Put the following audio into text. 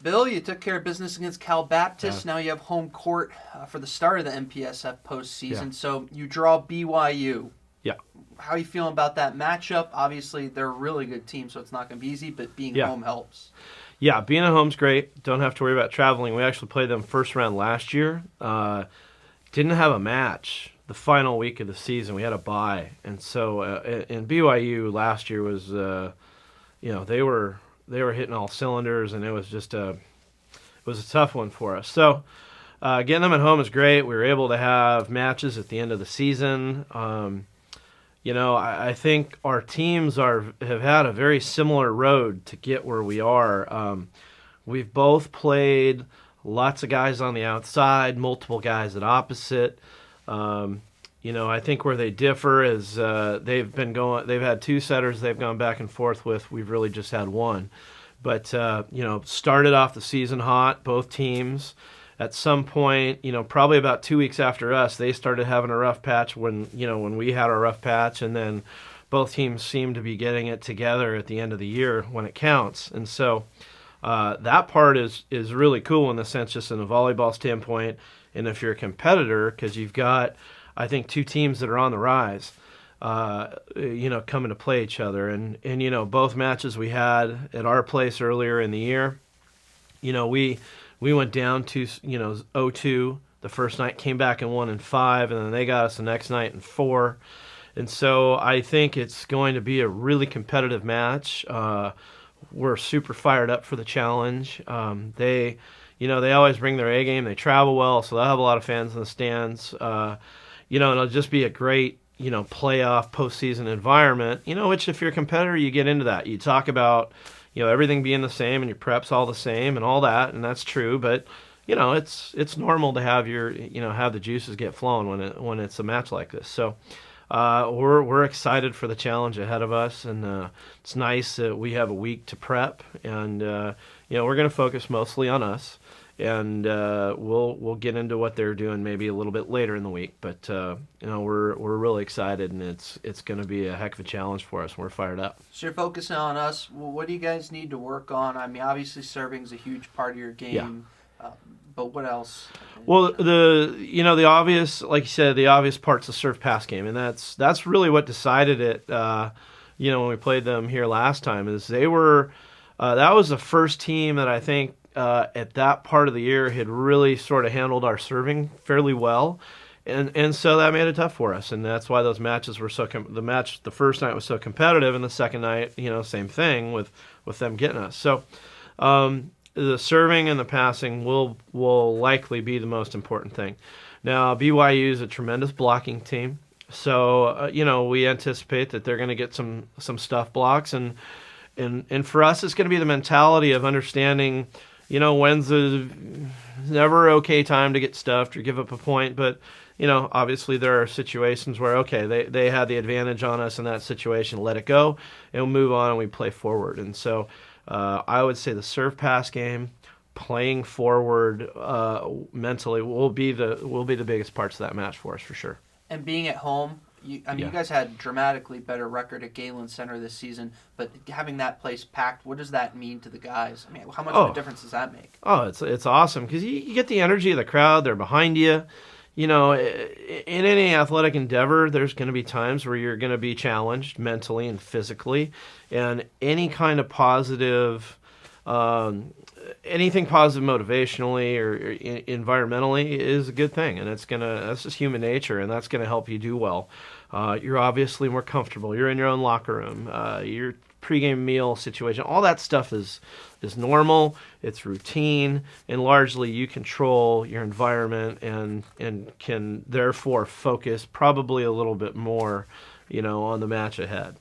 Bill, you took care of business against Cal Baptist. Yeah. Now you have home court for the start of the MPSF postseason. Yeah. So you draw BYU. Yeah. How are you feeling about that matchup? Obviously, they're a really good team, so it's not going to be easy, but being Yeah. home helps. Yeah, being at home's great. Don't have to worry about traveling. We actually played them first round last year. Didn't have a match the final week of the season. We had a bye, and so in BYU last year was, they were hitting all cylinders, and it was just it was a tough one for us. So getting them at home is great. We were able to have matches at the end of the season. I think our teams have had a very similar road to get where we are. We've both played lots of guys on the outside, multiple guys at opposite. I think where they differ is they've had two setters they've gone back and forth with. We've really just had one. But, started off the season hot, both teams. At some point, probably about 2 weeks after us, they started having a rough patch when we had our rough patch, and then both teams seemed to be getting it together at the end of the year when it counts. And so that part is really cool in the sense, just in a volleyball standpoint, and if you're a competitor, because you've got, I think, two teams that are on the rise, coming to play each other. And both matches we had at our place earlier in the year, we went down to 0-2 the first night, came back and won in 5, and then they got us the next night in 4. And so I think it's going to be a really competitive match. We're super fired up for the challenge. They always bring their A game. They travel well, so they'll have a lot of fans in the stands. It'll just be a great, playoff postseason environment, which if you're a competitor, you get into that. You talk about, everything being the same and your prep's all the same and all that, and that's true, but, it's normal to have have the juices get flowing when it's a match like this. So we're excited for the challenge ahead of us, and it's nice that we have a week to prep, and, we're going to focus mostly on us. And we'll get into what they're doing maybe a little bit later in the week, but we're really excited, and it's going to be a heck of a challenge for us. We're fired up. So you're focusing on us. Well, what do you guys need to work on? I mean, obviously serving is a huge part of your game, but what else? Well, the obvious, like you said, the obvious part's the serve pass game, and that's really what decided it. When we played them here last time, is they were that was the first team that I think. At that part of the year had really sort of handled our serving fairly well, and so that made it tough for us, and that's why those matches were so the first night was so competitive, and the second night same thing with them getting us. So the serving and the passing will likely be the most important thing. Now BYU is a tremendous blocking team, so we anticipate that they're going to get some stuff blocks, and for us it's going to be the mentality of understanding. When's the never okay time to get stuffed or give up a point, but obviously there are situations where they had the advantage on us in that situation. Let it go, and we'll move on and we play forward. And so I would say the serve pass game, playing forward mentally will be the biggest parts of that match for us for sure. And being at home. You guys had a dramatically better record at Galen Center this season, but having that place packed, what does that mean to the guys? I mean, how much of a difference does that make? Oh, it's awesome because you get the energy of the crowd. They're behind you. In any athletic endeavor, there's going to be times where you're going to be challenged mentally and physically, and any kind of positive, anything positive motivationally or environmentally is a good thing, and that's just human nature, and that's going to help you do well. You're obviously more comfortable. You're in your own locker room. Your pregame meal situation, all that stuff is normal. It's routine, and largely you control your environment and can therefore focus probably a little bit more, on the match ahead.